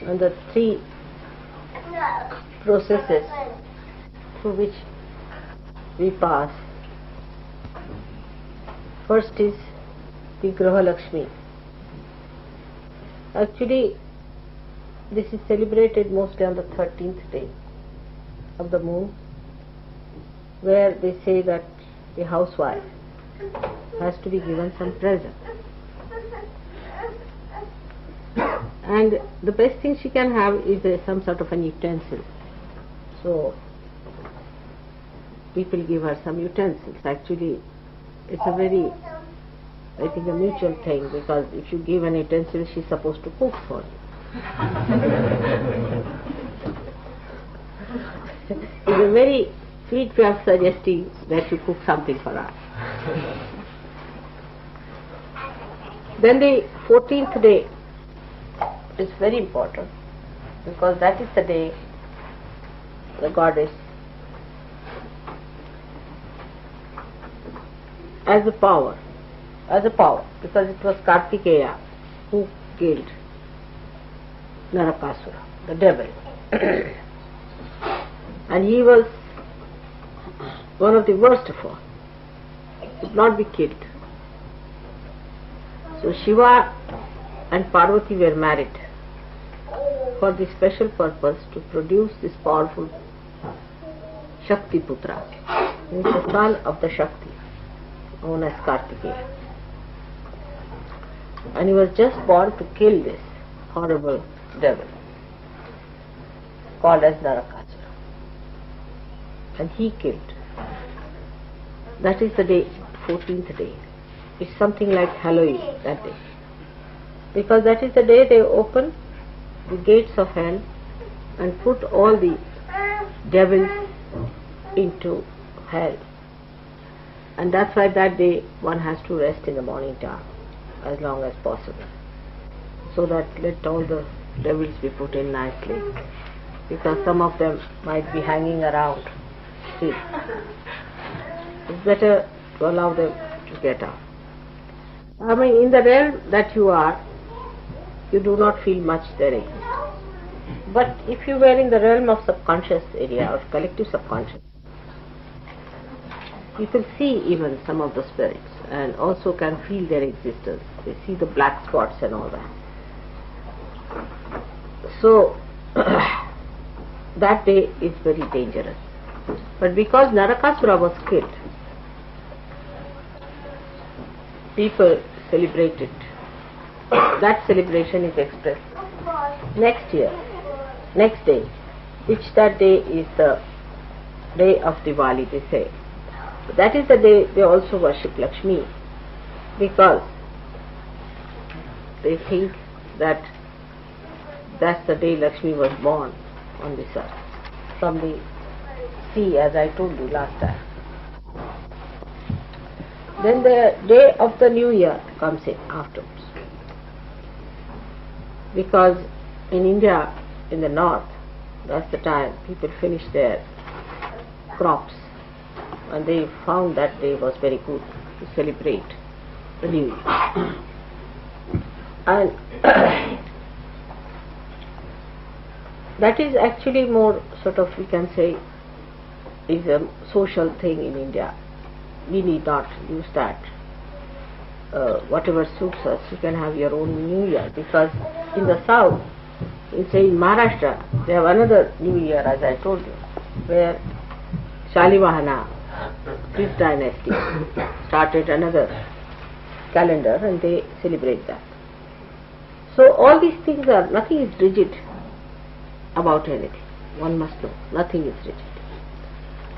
and the three processes through which we pass. First is the Graha Lakshmi. Actually, this is celebrated mostly on the 13th day of the moon, where they say that the housewife has to be given some present. And the best thing she can have is some sort of an utensil. So people give her some utensils. Actually, it's a very, I think, a mutual thing, because if you give an utensil, she's supposed to cook for you. It's a very sweet way of suggesting that you cook something for us. Then the 14th day is very important, because that is the day the goddess, as a power, because it was Kartikeya who killed Narakasura, the devil. And he was one of the worst of all. He could not be killed. So Shiva and Parvati were married for the special purpose to produce this powerful Shakti Putra, who is the son of the Shakti, known as Kartikeya. And he was just born to kill this horrible devil called as Narakasura. And he killed. That is the day, 14th day. It's something like Halloween that day, because that is the day they open the gates of hell and put all the devils into hell. And that's why that day one has to rest in the morning time as long as possible, so that let all the devils be put in nicely, because some of them might be hanging around. See, it's better to allow them to get out. I mean, in the realm that you are, you do not feel much there exists. But if you were in the realm of subconscious area or collective subconscious, you can see even some of the spirits and also can feel their existence. They see the black spots and all that. So that day is very dangerous. But because Narakasura was killed, people celebrate it. That celebration is expressed next year, next day, which that day is the day of Diwali, they say. That is the day they also worship Lakshmi, because they think that that's the day Lakshmi was born on this earth, from the sea, as I told you last time. Then the day of the new year comes in afterwards, because in India, in the north, that's the time people finish their crops, and they found that day was very good to celebrate the new year. And that is actually more sort of, we can say, is a social thing in India. We need not use that. Whatever suits us, you can have your own New Year, because in the south, in Maharashtra, they have another New Year, as I told you, where Shalivahana, this dynasty, started another calendar and they celebrate that. So all these things are, nothing is rigid about anything. One must know, nothing is rigid.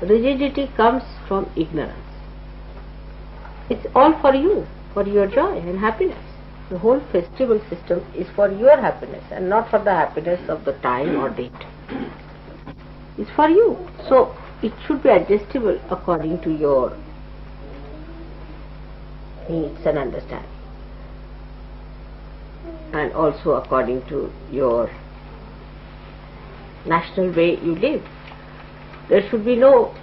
Rigidity comes from ignorance. It's all for you, for your joy and happiness. The whole festival system is for your happiness and not for the happiness of the time or date. It's for you. So it should be adjustable according to your needs and understanding, and also according to your national way you live. There should be no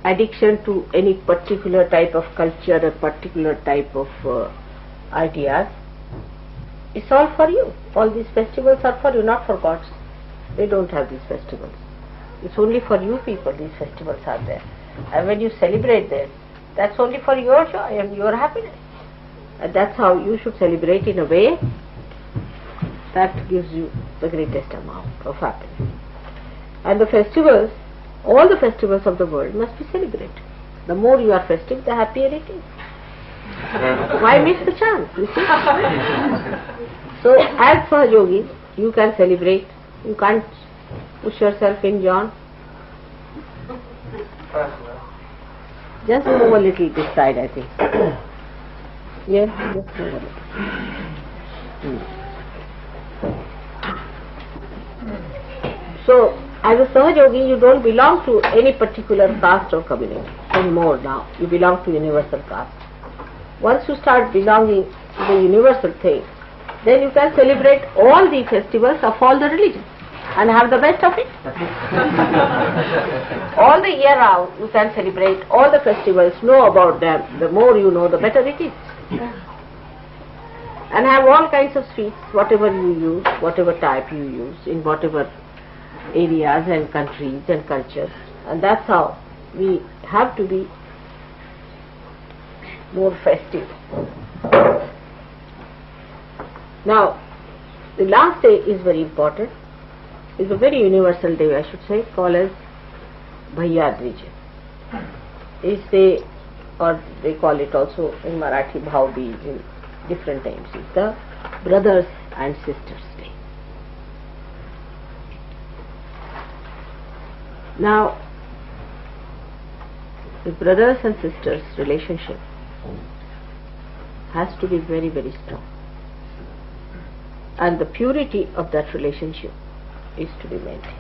addiction to any particular type of culture or particular type of ideas. It's all for you. All these festivals are for you, not for gods. They don't have these festivals. It's only for you people these festivals are there. And when you celebrate them, that's only for your joy and your happiness. And that's how you should celebrate, in a way that gives you the greatest amount of happiness. And the festivals, all the festivals of the world must be celebrated. The more you are festive, the happier it is. Why miss the chance, you see? So as for yogis, you can celebrate. You can't push yourself in, John. Just move a little this side, I think. Yes, just move a little. So, as a Sahajogi, you don't belong to any particular caste or community anymore now. You belong to universal caste. Once you start belonging to the universal thing, then you can celebrate all the festivals of all the religions and have the best of it. All the year round you can celebrate all the festivals, know about them. The more you know, the better it is. And have all kinds of sweets, whatever you use, whatever type you use, in whatever areas and countries and cultures. And that's how we have to be more festive. Now, the last day is very important. It's a very universal day, I should say, called as Bhaiya Dvij. This day, or they call it also in Marathi Bhav Bij in different names, is the brothers and sisters day. Now, the brothers and sisters relationship has to be very, very strong. And the purity of that relationship is to be maintained.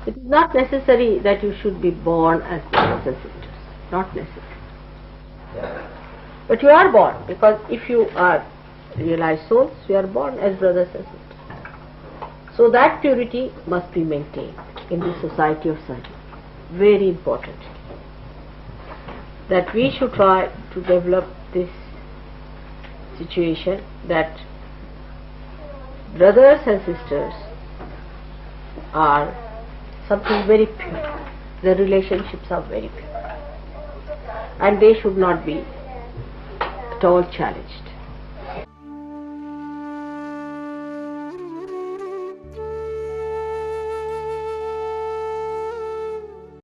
It is not necessary that you should be born as brothers and sisters. Not necessary. But you are born, because if you are realized souls, you are born as brothers and sisters. So that purity must be maintained in the society of Sahaja. Very important. That we should try to develop this situation that brothers and sisters are something very pure. The relationships are very pure. And they should not be at all challenged.